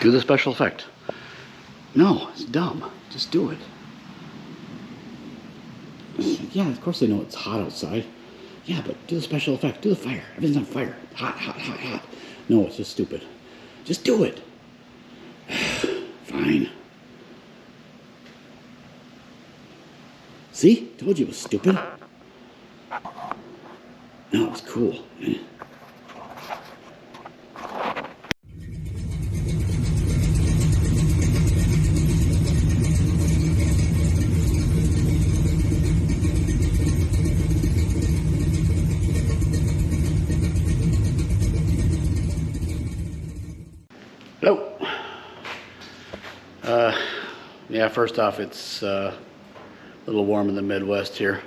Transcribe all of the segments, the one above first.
Do the special effect. No, it's dumb. Just do it. Yeah, of course they know it's hot outside. Yeah, but do the special effect. Do the fire. Everything's on fire. Hot, hot, hot, hot. No, it's just stupid. Just do it. Fine. See? Told you it was stupid. No, it's cool. Hello. Yeah, first off, it's a little warm in the Midwest here.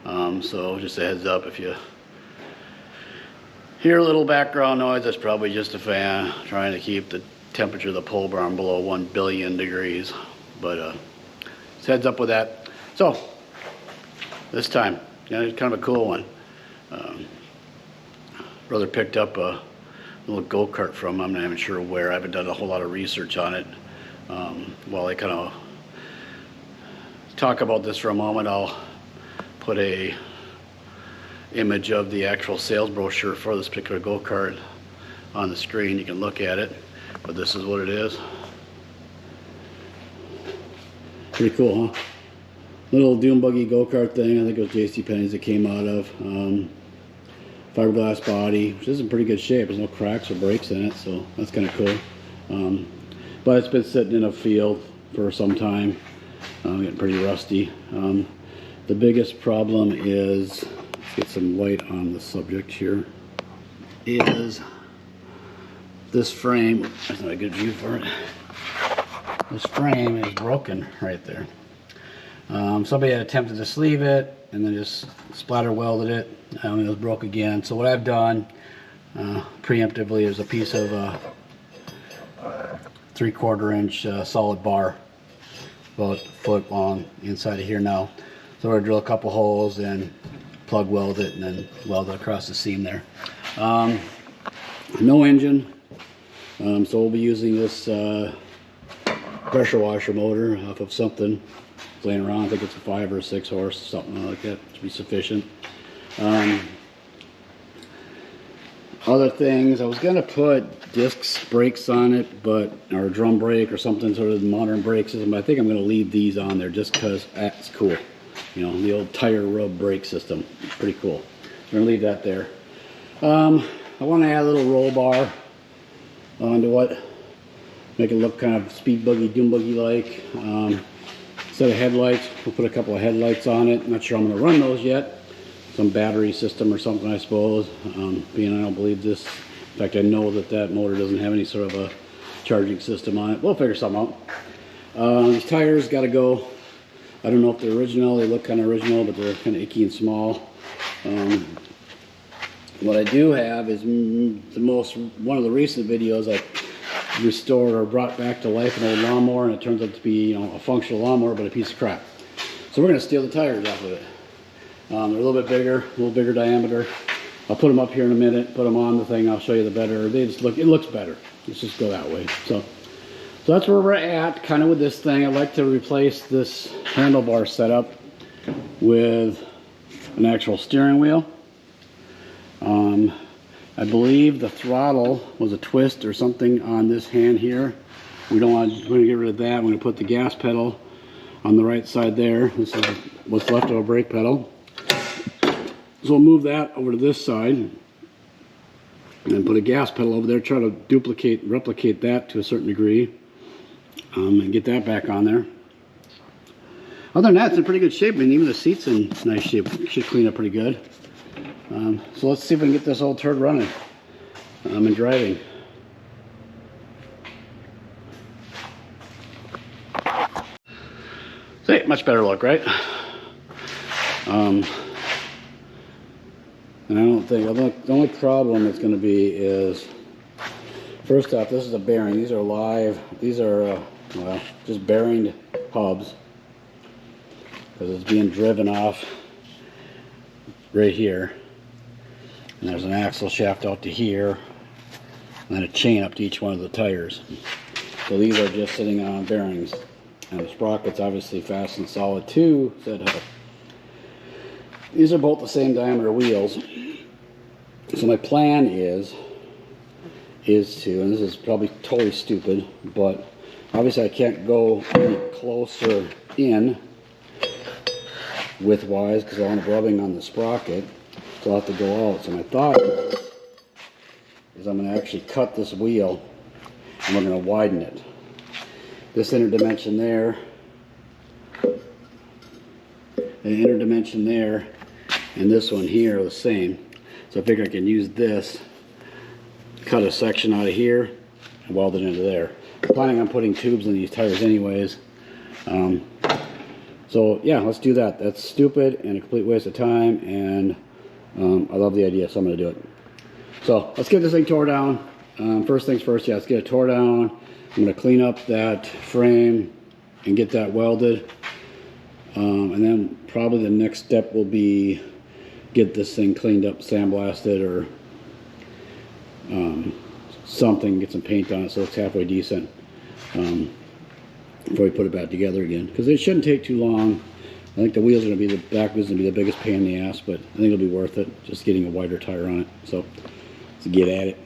So just a heads up, if you hear a little background noise, that's probably just a fan trying to keep the temperature of the pole barn below 1 billion degrees. But just heads up with that. So this time, yeah, it's kind of a cool one. Brother picked up a little go-kart from, I'm not even sure where. I haven't done a whole lot of research on it. While I kind of talk about this for a moment, I'll put a image of the actual sales brochure for this particular go-kart on the screen. You can look at it, but this is what it is. Pretty cool, huh? Little dune buggy go-kart thing. I think it was JcPenneys it came out of. Fiberglass body, which is in pretty good shape. There's no cracks or breaks in it, so that's kind of cool. But it's been sitting in a field for some time, getting pretty rusty. The biggest problem is, let's get some light on the subject here, is this frame. That's not a good view for it. This frame is broken right there. Somebody had attempted to sleeve it and then just splatter welded it. It was broke again. So what I've done preemptively is a piece of 3/4 inch solid bar, about a foot long, inside of here now. So we're gonna drill a couple holes and plug weld it and then weld it across the seam there. No engine, so we'll be using this pressure washer motor off of something laying around. I think it's a 5 or 6 horse, something like that. Should be sufficient. Other things, I was gonna put discs brakes on it, but or a drum brake or something, sort of modern brake system. But I think I'm gonna leave these on there just because that's cool. You know, the old tire rub brake system. It's pretty cool. I'm gonna leave that there. I want to add a little roll bar onto it, make it look kind of speed buggy, dune buggy like. Instead of headlights, we'll put a couple of headlights on it. I'm not sure I'm going to run those yet. Some battery system or something, I suppose. Being I don't believe this. In fact, I know that that motor doesn't have any sort of a charging system on it. We'll figure something out. These tires got to go. I don't know if they're original. They look kind of original, but they're kind of icky and small. What I do have is one of the recent videos I restored or brought back to life an old lawnmower, and it turns out to be, you know, a functional lawnmower but a piece of crap. So we're going to steal the tires off of it. They're a little bit bigger, a little bigger diameter. I'll put them up here in a minute, put them on the thing, I'll show you the better. They just look, it looks better. Let's just go that way. So that's where we're at, kind of with this thing. I'd like to replace this handlebar setup with an actual steering wheel. I believe the throttle was a twist or something on this hand here. We're going to get rid of that. We're going to put the gas pedal on the right side there. This is what's left of a brake pedal. So we'll move that over to this side and then put a gas pedal over there, try to replicate that to a certain degree, and get that back on there. Other than that, it's in pretty good shape. I mean, even the seat's in nice shape. Should clean up pretty good. So let's see if we can get this old turd running and driving. See, much better look, right? And I don't think, the only problem it's going to be is, first off, this is a bearing. These are live, these are, well, just bearing hubs, because it's being driven off right here. And there's an axle shaft out to here, and then a chain up to each one of the tires. So these are just sitting on bearings. And the sprocket's obviously fastened solid to said hub. These are both the same diameter wheels. So my plan is to, and this is probably totally stupid, but obviously I can't go any closer in width-wise because I'll end up rubbing on the sprocket. So I'll have to go out. So my thought is I'm going to actually cut this wheel and we're going to widen it. This inner dimension there, the inner dimension there, and this one here are the same. So I figure I can use this, cut a section out of here, and weld it into there. I'm planning on putting tubes in these tires anyways. So yeah, let's do that. That's stupid and a complete waste of time, and I love the idea, so I'm going to do it. So let's get this thing tore down. First things first, yeah, let's get it tore down. I'm going to clean up that frame and get that welded. And then probably the next step will be get this thing cleaned up, sandblasted or something, get some paint on it so it's halfway decent before we put it back together again. Because it shouldn't take too long. I think the wheels are going to be, the back wheels are going to be the biggest pain in the ass, but I think it'll be worth it, just getting a wider tire on it. So let's get at it.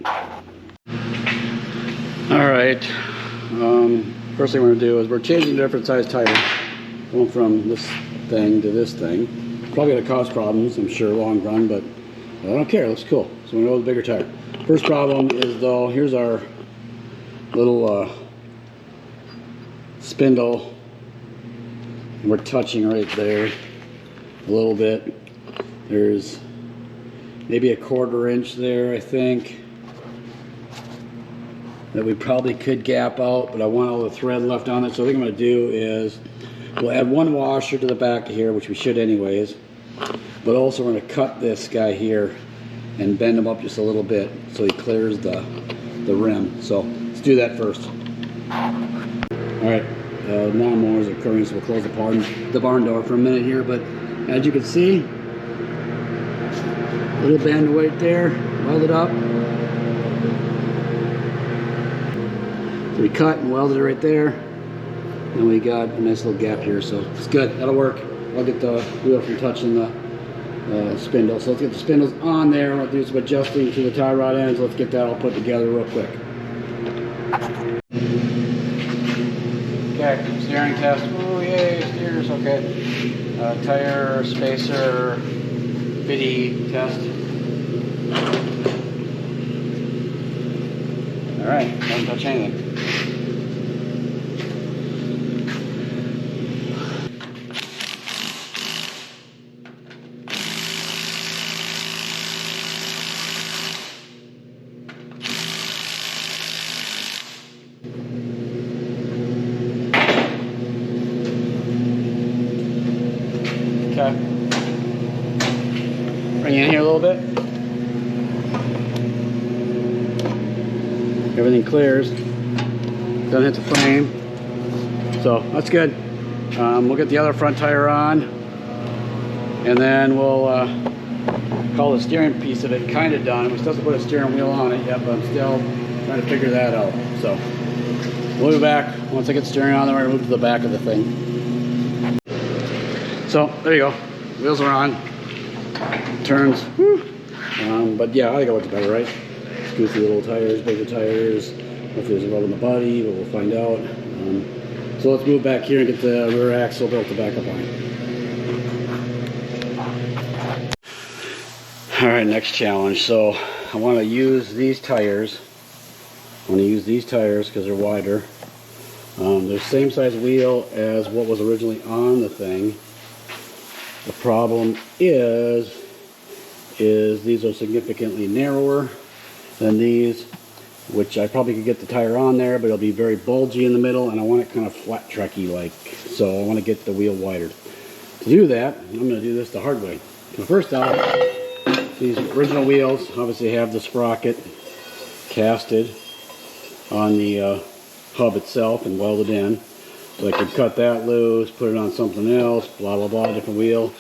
Alright, first thing we're going to do is we're changing different size tires, going from this thing to this thing. Probably going to cause problems, I'm sure, long run, but I don't care, it looks cool. So we're going to go with a bigger tire. First problem is though, here's our little spindle. We're touching right there a little bit. There's maybe a 1/4 inch there, I think, that we probably could gap out, but I want all the thread left on it. So what I'm going to do is we'll add one washer to the back of here, which we should anyways, but also we're going to cut this guy here and bend him up just a little bit so he clears the rim. So let's do that first. Alright, lawnmowers are occurring, so we'll close the barn door for a minute here, but as you can see, little band right there, welded up. So we cut and welded it right there, and we got a nice little gap here, so it's good, that'll work. I'll get the wheel from touching the spindle. So let's get the spindles on there. We'll do some adjusting to the tie rod ends. Let's get that all put together real quick. Okay, steering test. Oh yay, steers, okay. Tire spacer bitty test. Alright, don't touch anything. Okay. Bring it in here a little bit. Everything clears. Doesn't hit the frame. So that's good. We'll get the other front tire on, and then we'll call the steering piece of it kind of done. We still have to put a steering wheel on it yet, but I'm still trying to figure that out. So we'll be back once I get the steering on. Then we're going to move to the back of the thing. So there you go, wheels are on, turns, but yeah, I think it looks better, right? Goofy little tires, bigger tires, hopefully there's a rub on the body, but we'll find out. So let's move back here and get the rear axle built to back up on it. Alright, next challenge. So I want to use these tires. I want to use these tires because they're wider. They're the same size wheel as what was originally on the thing. The problem is these are significantly narrower than these, which I probably could get the tire on there, but it'll be very bulgy in the middle, and I want it kind of flat tracky like, so I want to get the wheel wider. To do that, I'm going to do this the hard way. So first off, these original wheels obviously have the sprocket casted on the hub itself and welded in. So I could cut that loose, put it on something else, blah blah blah, different wheel,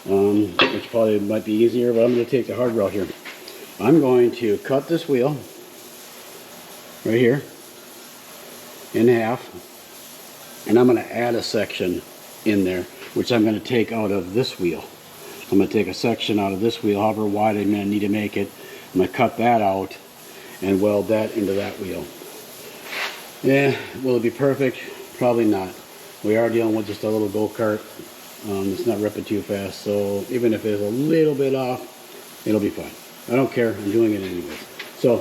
which probably might be easier, but I'm going to take the hard route here. I'm going to cut this wheel right here, in half, and I'm going to add a section in there, which I'm going to take out of this wheel. I'm going to take a section out of this wheel, however wide I'm going to need to make it. I'm going to cut that out and weld that into that wheel. Yeah, will it be perfect? Probably not. We are dealing with just a little go-kart. It's not ripping too fast, so even if it's a little bit off, it'll be fine. I don't care. I'm doing it anyways. So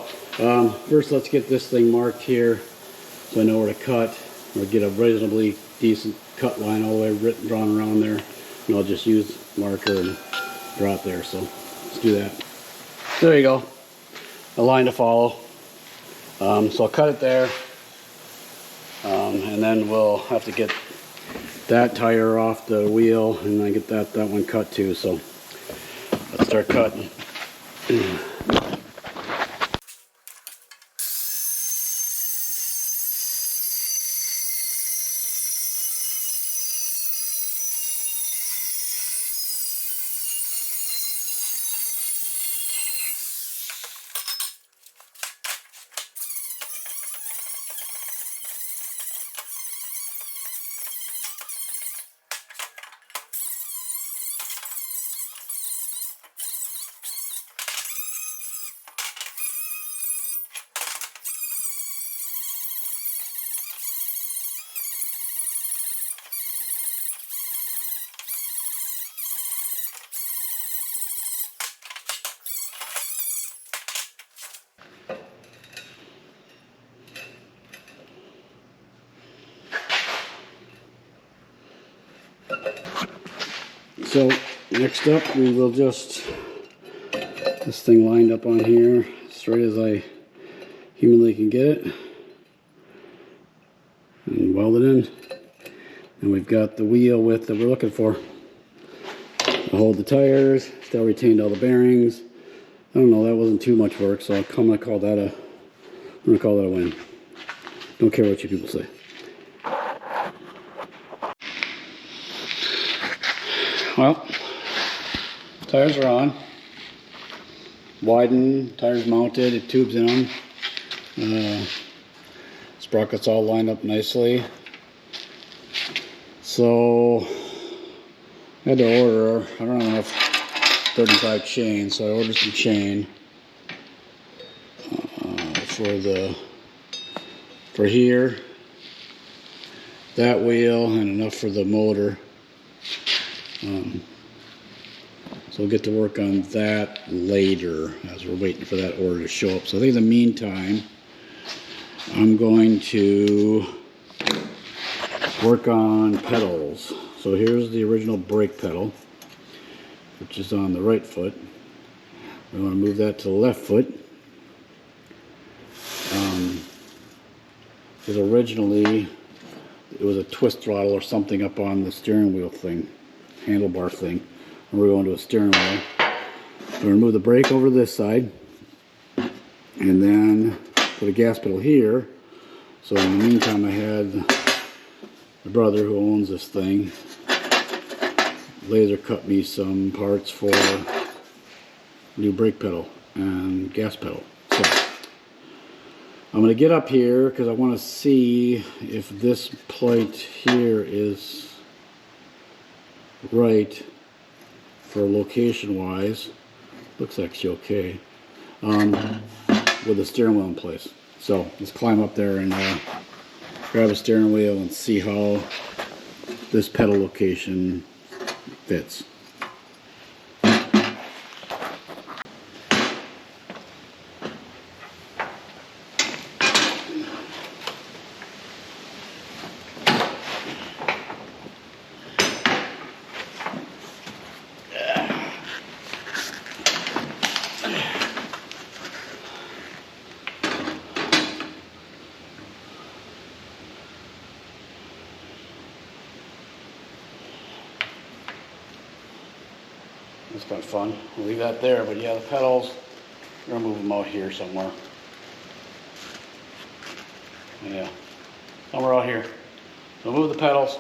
first, let's get this thing marked here so I know where to cut, or get a reasonably decent cut line all the way drawn around there. And I'll just use marker and draw it there. So let's do that. There you go. A line to follow. So I'll cut it there. And then we'll have to get that tire off the wheel and then get that one cut too. So let's start cutting. So next up, we will just, this thing lined up on here, straight as I humanly can get it, and weld it in. And we've got the wheel width that we're looking for. I'll hold the tires, still retained all the bearings. I don't know, that wasn't too much work, so I'm gonna call that a win. Don't care what you people say. Well, tires are on. Widened, tires mounted, it tubes in them. Sprockets all lined up nicely. So I had to order, I don't have enough 35 chain, so I ordered some chain for here, that wheel, and enough for the motor. So we'll get to work on that later as we're waiting for that order to show up. So I think in the meantime, I'm going to work on pedals. So here's the original brake pedal, which is on the right foot. We want to move that to the left foot. Because originally it was a twist throttle or something up on the steering wheel thing, handlebar thing. And we're going to a steering wheel. We're going to move the brake over to this side, and then put a gas pedal here. So in the meantime, I had my brother who owns this thing laser cut me some parts for new brake pedal and gas pedal. So I'm going to get up here because I want to see if this plate here is right for location wise. Looks actually okay with the steering wheel in place. So let's climb up there and grab a steering wheel and see how this pedal location fits. It's kind of fun. We'll leave that there, but yeah, the pedals, we're gonna move them out here somewhere. Yeah, somewhere out here. So move the pedals.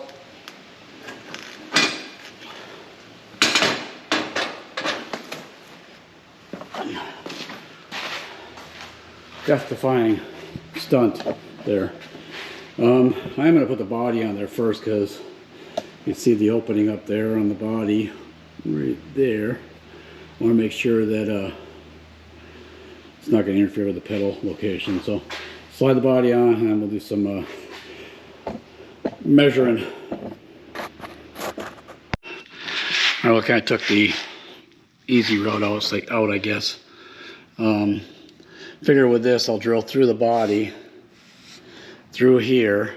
Death-defying stunt there. I'm going to put the body on there first because you can see the opening up there on the body right there. I want to make sure that it's not going to interfere with the pedal location. So slide the body on and we'll do some measuring. I kind of took the easy road out, I guess. Figure with this, I'll drill through the body, through here,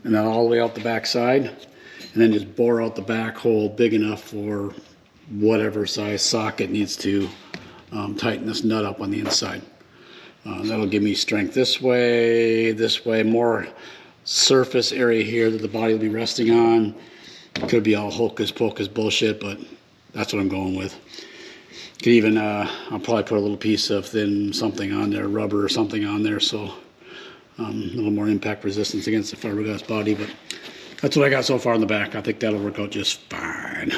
and then all the way out the back side, and then just bore out the back hole big enough for whatever size socket needs to tighten this nut up on the inside. That'll give me strength this way, more surface area here that the body will be resting on. Could be all hocus pocus bullshit, but that's what I'm going with. Could even, I'll probably put a little piece of thin something on there, rubber or something on there, so a little more impact resistance against the fiberglass body, but that's what I got so far in the back. I think that'll work out just fine.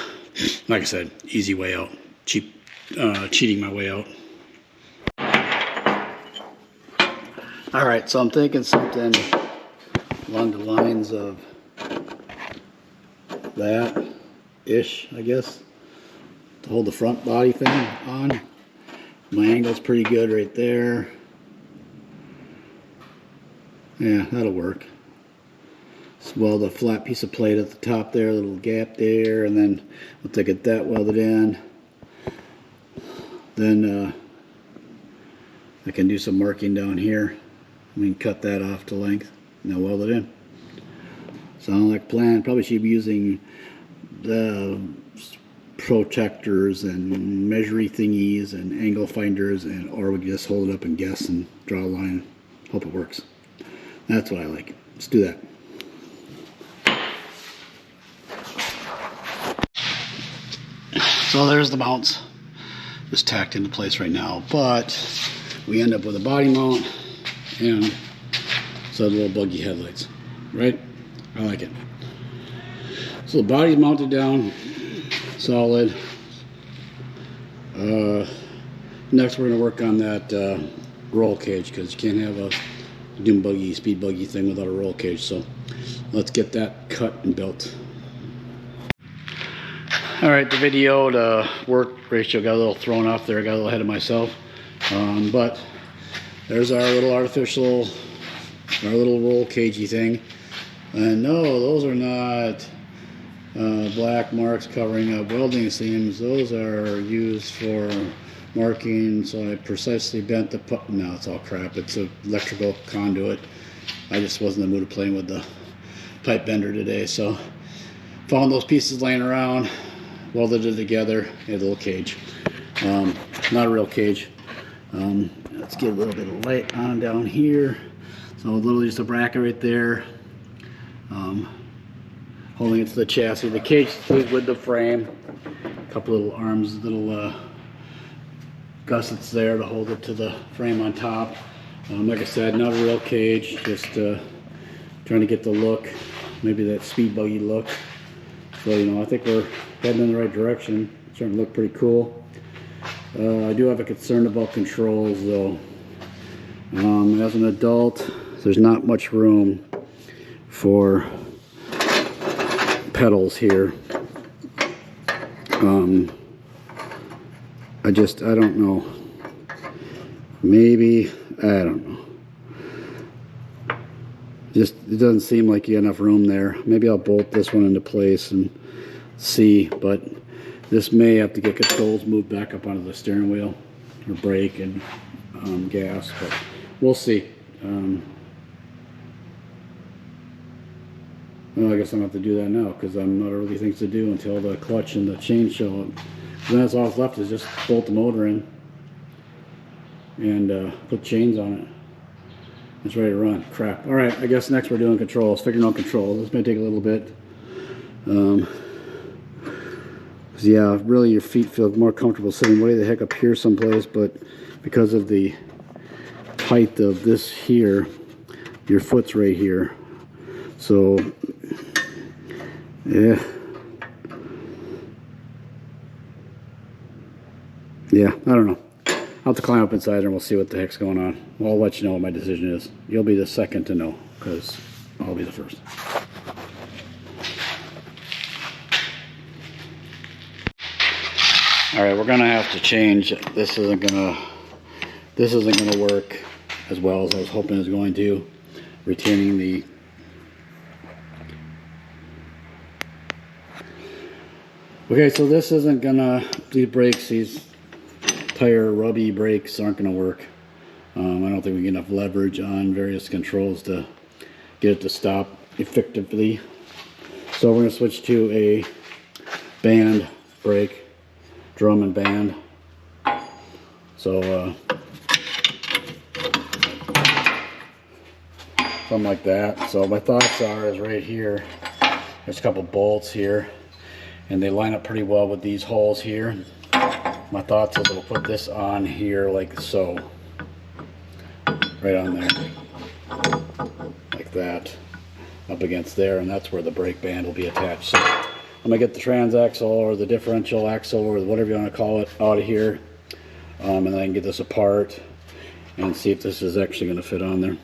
Like I said, easy way out, cheating my way out. All right, so I'm thinking something along the lines of that-ish, I guess, to hold the front body thing on. My angle's pretty good right there. Yeah, that'll work. Weld a flat piece of plate at the top there, a little gap there, and then we'll take it that welded in. Then I can do some marking down here. We can cut that off to length and then weld it in. Sound like a plan. Probably should be using the protectors and measuring thingies and angle finders, or we can just hold it up and guess and draw a line. Hope it works. That's what I like. Let's do that. So there's the mounts, just tacked into place right now, but we end up with a body mount and so the little buggy headlights, right? I like it. So the body's mounted down, solid. Next we're going to work on that roll cage, because you can't have a dune buggy, speed buggy thing without a roll cage. So let's get that cut and built. All right, the video to work ratio got a little thrown off there. I got a little ahead of myself, but there's our little artificial, our little roll cagey thing. And no, those are not black marks covering up welding seams. Those are used for marking. So I precisely bent the no, it's all crap. It's an electrical conduit. I just wasn't in the mood of playing with the pipe bender today, so found those pieces laying around, welded it together, had a little cage. Not a real cage. Let's get a little bit of light on down here. So literally just a bracket right there, holding it to the chassis. The cage stays with the frame. A couple little arms, little gussets there to hold it to the frame on top. Like I said, not a real cage, just trying to get the look, maybe that speed buggy look. So, you know, I think we're heading in the right direction. It's starting to look pretty cool. I do have a concern about controls though. As an adult, there's not much room for pedals here. I don't know. Maybe, I don't know. Just, it doesn't seem like you got enough room there. Maybe I'll bolt this one into place and see, but this may have to get controls moved back up onto the steering wheel, or brake and gas, but we'll see. Well, I guess I'm going to have to do that now, because I'm not really things to do until the clutch and the chain show up. Then that's all that's left is just bolt the motor in and put chains on it. It's ready to run. Crap. All right, I guess next we're doing controls, figuring out controls. This may take a little bit. Yeah, really your feet feel more comfortable sitting way the heck up here someplace, but because of the height of this here, your foot's right here. So, yeah. Yeah, I don't know. I'll have to climb up inside and we'll see what the heck's going on. Well, I'll let you know what my decision is. You'll be the second to know, because I'll be the first. All right, we're gonna have to change. This isn't gonna work as well as I was hoping it was going to. Retaining the okay, so this isn't gonna. These brakes, these tire rubby brakes aren't gonna work. I don't think we get enough leverage on various controls to get it to stop effectively. So we're gonna switch to a band brake. Drum and band. So something like that. So my thoughts are is right here. There's a couple bolts here, and they line up pretty well with these holes here. My thoughts is we'll put this on here like so, right on there, like that, up against there, and that's where the brake band will be attached. So I'm gonna get the transaxle or the differential axle or whatever you want to call it out of here, and then I can get this apart and see if this is actually going to fit on there.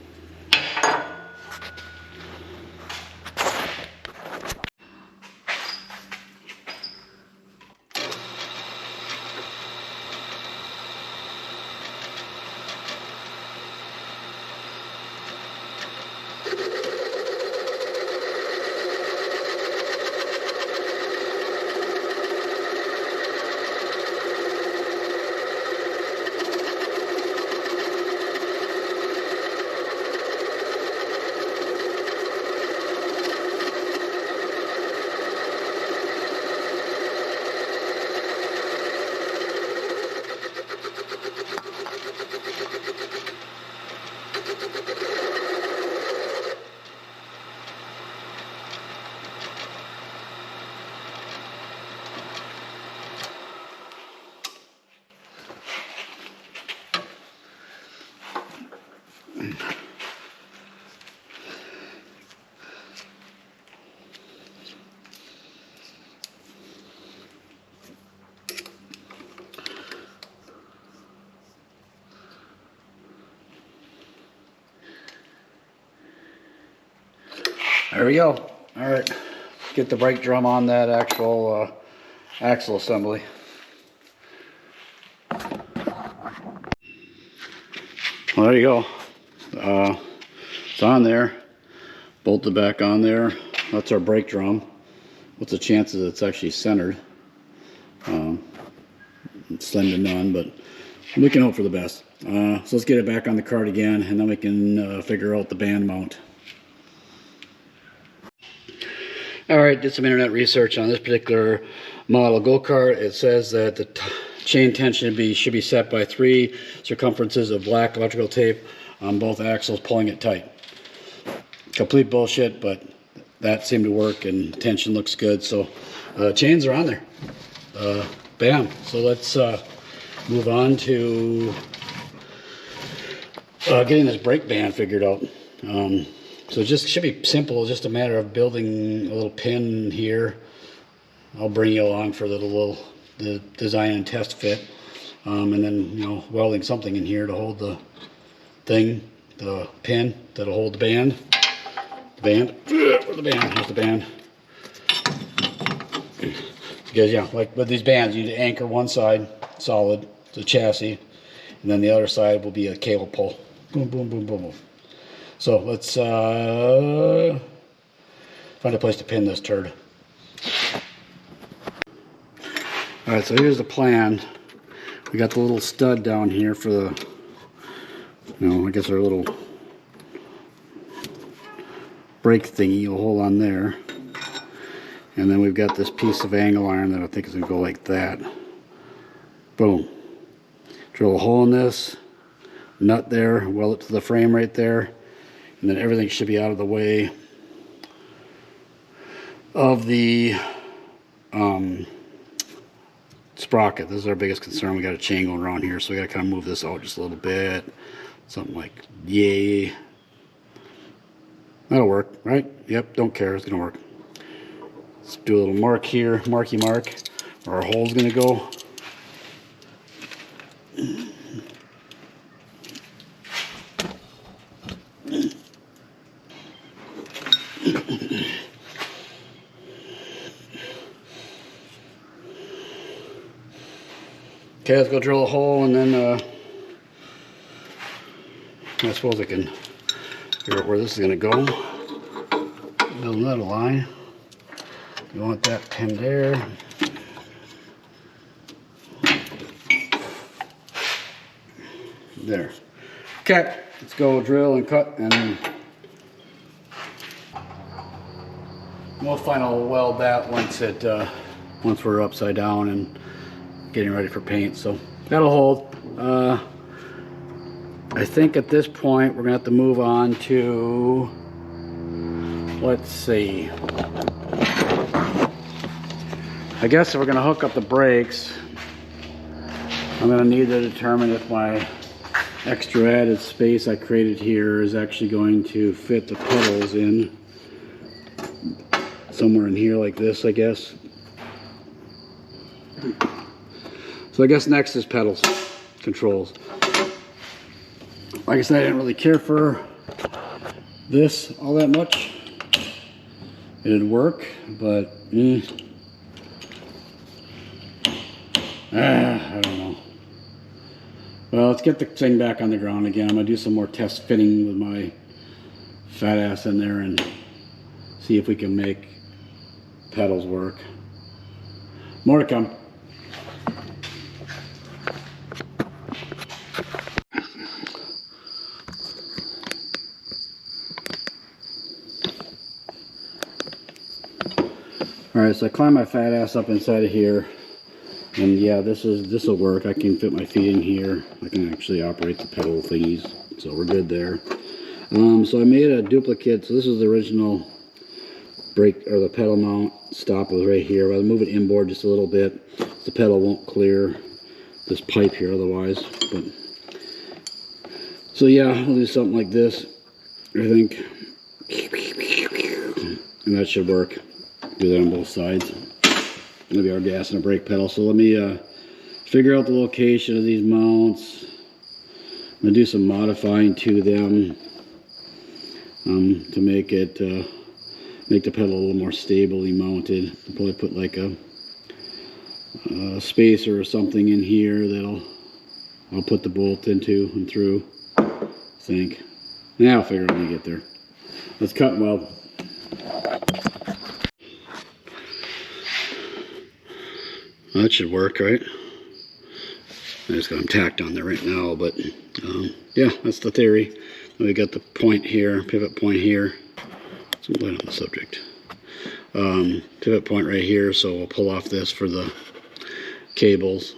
There we go. All right, get the brake drum on that actual axle assembly. Well, there you go. It's on there. Bolted back on there. That's our brake drum. What's the chances it's actually centered? Slim to none, but we can hope for the best. So let's get it back on the cart again, and then we can figure out the band mount. Alright, did some internet research on this particular model go-kart. It says that the chain tension should be set by 3 circumferences of black electrical tape on both axles, pulling it tight. Complete bullshit, but that seemed to work and tension looks good. So chains are on there. Bam. So let's move on to getting this brake band figured out. So it just should be simple, just a matter of building a little pin here. I'll bring you along for the design and test fit. And then, welding something in here to hold the thing, the pin that'll hold the band. Here's the band. Because, yeah, like with these bands, you need to anchor one side solid, the chassis, and then the other side will be a cable pull. Boom, boom, boom, boom, boom. So let's find a place to pin this turd. Alright, so here's the plan. We got the little stud down here for the, I guess our little brake thingy will hold on there. And then we've got this piece of angle iron that I think is going to go like that. Boom. Drill a hole in this, nut there, weld it to the frame right there. And then everything should be out of the way of the sprocket. This is our biggest concern. We got a chain going around here, so we got to kind of move this out just a little bit. Something like, yay. That'll work, right? Yep, don't care. It's going to work. Let's do a little mark here, mark, where our hole's going to go. Okay, let's go drill a hole, and then I suppose I can figure out where this is going to go. Build another line. You want that pinned there. There. Okay, let's go drill and cut, and we'll final weld that once we're upside down and getting ready for paint. So that'll hold. I think at this point we're gonna have to move on to, let's see, I guess if we're gonna hook up the brakes, I'm gonna need to determine if my extra added space I created here is actually going to fit the pedals in somewhere in here like this, I guess. So I guess next is pedals, controls. Like I said, I didn't really care for this all that much. It'd work, but I don't know. Well, let's get the thing back on the ground again. I'm gonna do some more test fitting with my fat ass in there and see if we can make pedals work. More to come. Alright, so I climbed my fat ass up inside of here, and yeah, this will work. I can fit my feet in here. I can actually operate the pedal thingies, so we're good there. So I made a duplicate. So this is the original brake, or the pedal mount stop was right here. I'll move it inboard just a little bit. The pedal won't clear this pipe here otherwise. But so yeah, we'll do something like this, I think, and that should work. Do that on both sides. Maybe our gas and a brake pedal. So let me figure out the location of these mounts. I'm gonna do some modifying to them to make it make the pedal a little more stably mounted. I'll probably put like a spacer or something in here that'll I'll put the bolt into and through. I think. Now I'll figure it when we get there. Let's cut and weld. Well, that should work, right? I just got them tacked on there right now, but yeah, that's the theory. We got the point here, pivot point here. Some light on the subject. Pivot point right here, so we'll pull off this for the cables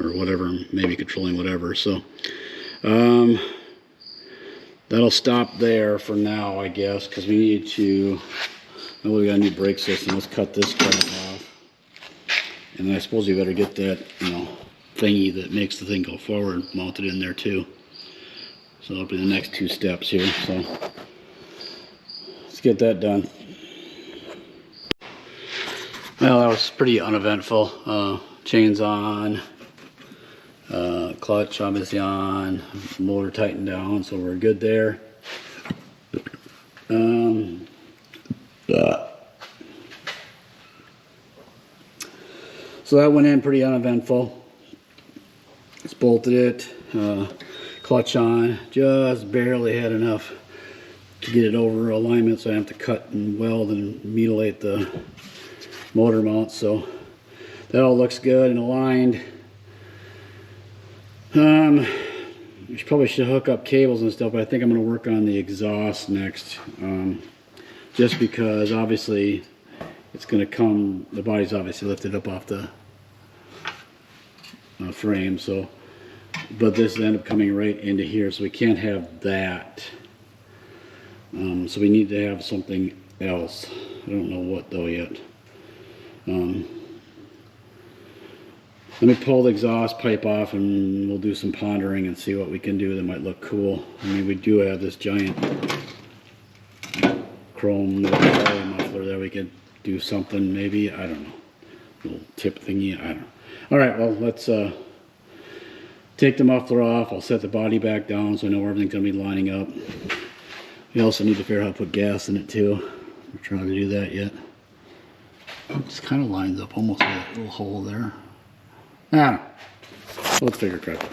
or whatever, maybe controlling whatever. So that'll stop there for now, I guess, because we need to. Oh, we got a new brake system. Let's cut this crap off. And I suppose you better get that, thingy that makes the thing go forward mounted in there too. So that'll be the next two steps here. So let's get that done. Well, that was pretty uneventful. Chains on, clutch obviously on, motor tightened down, so we're good there. So that went in pretty uneventful. Just bolted it, clutch on, just barely had enough to get it over alignment, so I have to cut and weld and mutilate the motor mount. So that all looks good and aligned. We probably should hook up cables and stuff, but I think I'm going to work on the exhaust next, just because obviously it's going to come, the body's obviously lifted up off the frame, so, but this will end up coming right into here, so we can't have that. So we need to have something else. I don't know what though yet. Let me pull the exhaust pipe off and we'll do some pondering and see what we can do that might look cool. I mean, we do have this giant chrome muffler that we could do something maybe, I don't know, little tip thingy, I don't know. All right, well, let's take the muffler off. I'll set the body back down so I know where everything's gonna be lining up. You also need to figure out how to put gas in it too. I'm trying to do that yet. It kind of lines up almost with a little hole there. Ah, let's figure crap out.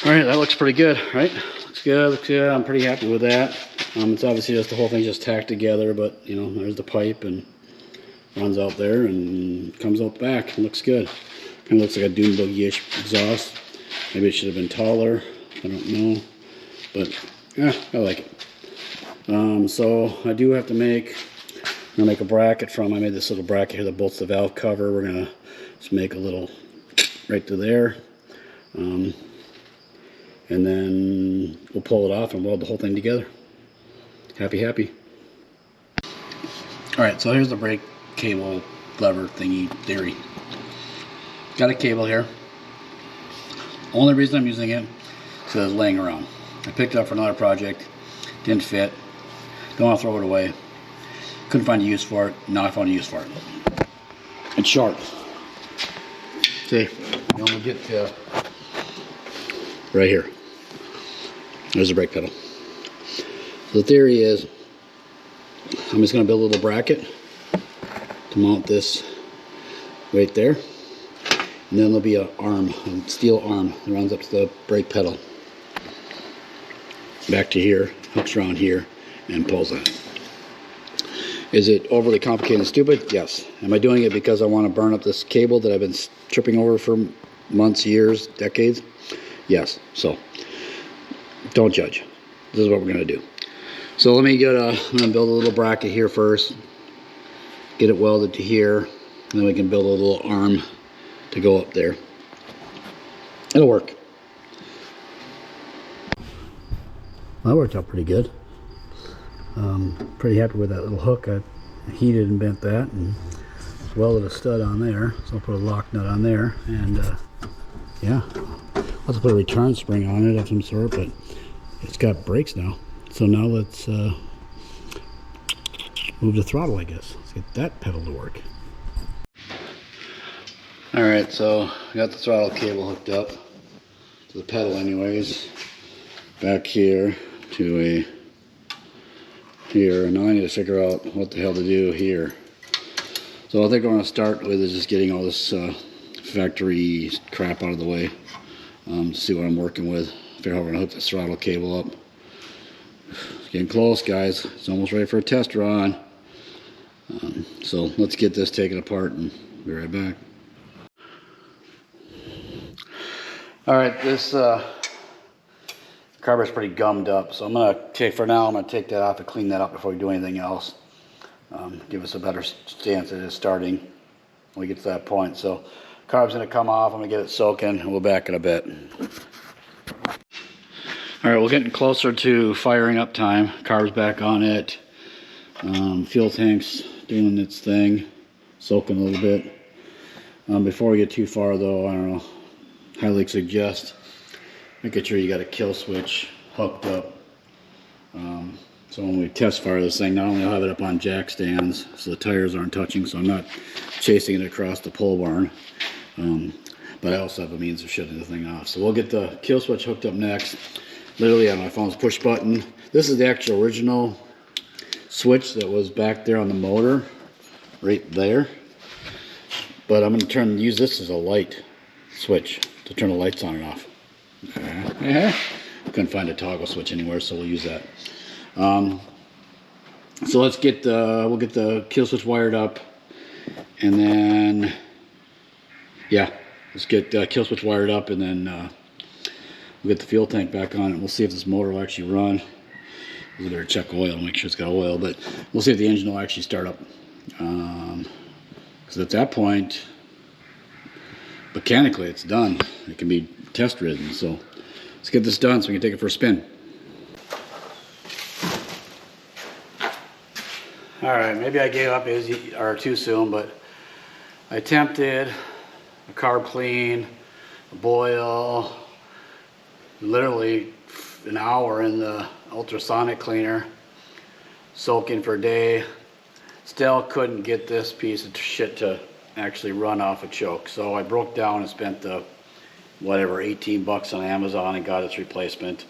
All right, that looks pretty good, right? Looks good, looks good. I'm pretty happy with that. It's obviously just the whole thing just tacked together, but you know, there's the pipe and runs out there and comes out the back. It looks good. Kind of looks like a dune buggy-ish exhaust. Maybe it should have been taller. I don't know, but yeah, I like it. So I do have to make. I'm gonna make a bracket from. I made this little bracket here that bolts the valve cover. We're gonna just make a little right to there. And then we'll pull it off and weld the whole thing together. Happy, happy. All right, so here's the brake cable lever thingy theory. Got a cable here. Only reason I'm using it is because it's laying around. I picked it up for another project, didn't fit, don't want to throw it away. Couldn't find a use for it, now I found a use for it. It's sharp. See, you only get to right here. There's the brake pedal. So the theory is, I'm just going to build a little bracket to mount this right there. And then there'll be an arm, a steel arm that runs up to the brake pedal. Back to here, hooks around here, and pulls that. Is it overly complicated and stupid? Yes. Am I doing it because I want to burn up this cable that I've been tripping over for months, years, decades? Yes. So, don't judge. This is what we're going to do. So let me get I'm going to build a little bracket here first. Get it welded to here. And then we can build a little arm to go up there. It'll work. Well, that worked out pretty good. Pretty happy with that little hook. I heated and bent that and welded a stud on there. So I'll put a lock nut on there. And yeah, I'll have to put a return spring on it of some sort, but it's got brakes now. So now let's move the throttle, I guess. Let's get that pedal to work. Alright, so I got the throttle cable hooked up to the pedal anyways. Back here to here. Now I need to figure out what the hell to do here. So I think what I'm going to start with is just getting all this factory crap out of the way. To see what I'm working with. Figure out how we're going to hook this throttle cable up. It's getting close, guys. It's almost ready for a test run. So let's get this taken apart and be right back. Alright, this carburetor's pretty gummed up, so I'm going to take, for now, I'm going to take that off and clean that up before we do anything else. Give us a better stance at it starting when we get to that point. So carb's going to come off, I'm going to get it soaking, and we'll back it a bit. Alright, we're getting closer to firing up time. Carb's back on it. Fuel tank's doing its thing, soaking a little bit. Before we get too far though, I don't know, highly suggest making sure you got a kill switch hooked up. So when we test fire this thing, not only I'll have it up on jack stands so the tires aren't touching, so I'm not chasing it across the pole barn. But I also have a means of shutting the thing off. So we'll get the kill switch hooked up next. Literally on my phone's push button. This is the actual original switch that was back there on the motor, right there. But I'm going to use this as a light switch to turn the lights on and off. Okay. Couldn't find a toggle switch anywhere, so we'll use that. So let's get we'll get the kill switch wired up, and then yeah, let's get kill switch wired up, and then we'll get the fuel tank back on it. We'll see if this motor will actually run. We better check oil, make sure it's got oil, but we'll see if the engine will actually start up. Because at that point, mechanically it's done. It can be test ridden. So let's get this done so we can take it for a spin. Alright, maybe I gave up or too soon, but I attempted a carb clean, a boil, literally an hour in the ultrasonic cleaner, soaking for a day. Still couldn't get this piece of shit to actually run off a choke. So I broke down and spent the whatever 18 bucks on Amazon and got its replacement.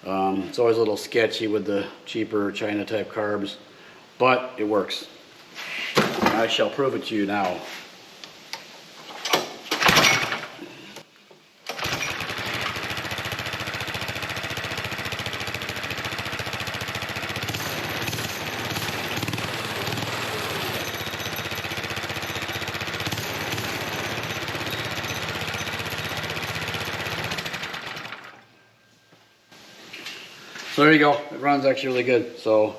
It's always a little sketchy with the cheaper China type carbs, but it works. I shall prove it to you now. So there you go. It runs actually really good. So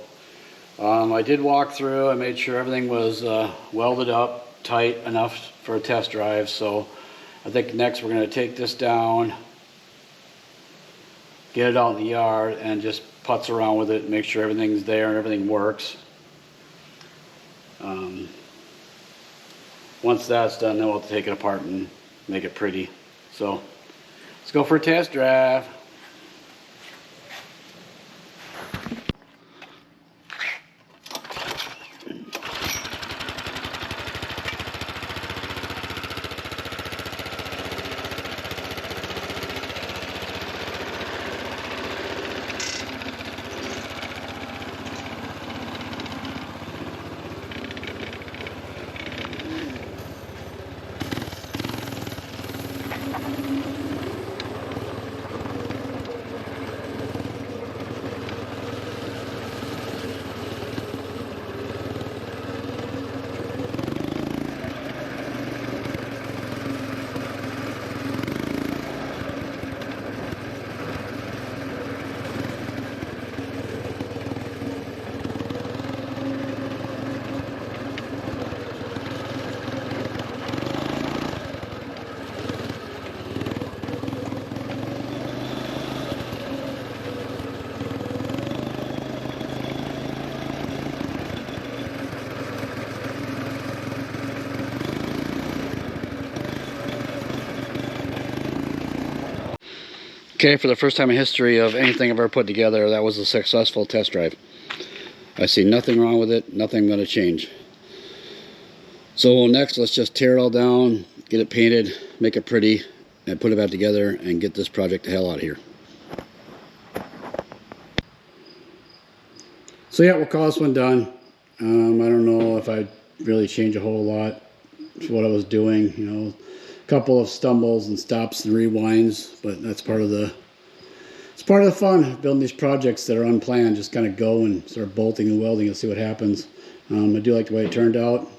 I did walk through. I made sure everything was welded up tight enough for a test drive. So I think next we're going to take this down, get it out in the yard, and just putz around with it, make sure everything's there and everything works. Once that's done, then we'll take it apart and make it pretty. So let's go for a test drive. Okay, for the first time in history of anything I've ever put together, that was a successful test drive. I see nothing wrong with it, nothing going to change. So next, let's just tear it all down, get it painted, make it pretty, and put it back together and get this project the hell out of here. So yeah, we'll call this one done. I don't know if I'd really change a whole lot to what I was doing, you know. Couple of stumbles and stops and rewinds, but that's part of the fun of building these projects that are unplanned. Just kind of go and start bolting and welding and see what happens. I do like the way it turned out.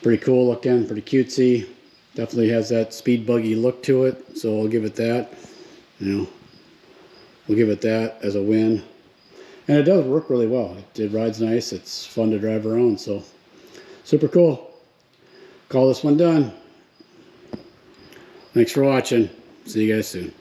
Pretty cool looking, pretty cutesy. Definitely has that speed buggy look to it, so I'll give it that. You know, we'll give it that as a win. And it does work really well. It rides nice. It's fun to drive around, so super cool. Call this one done. Thanks for watching. See you guys soon.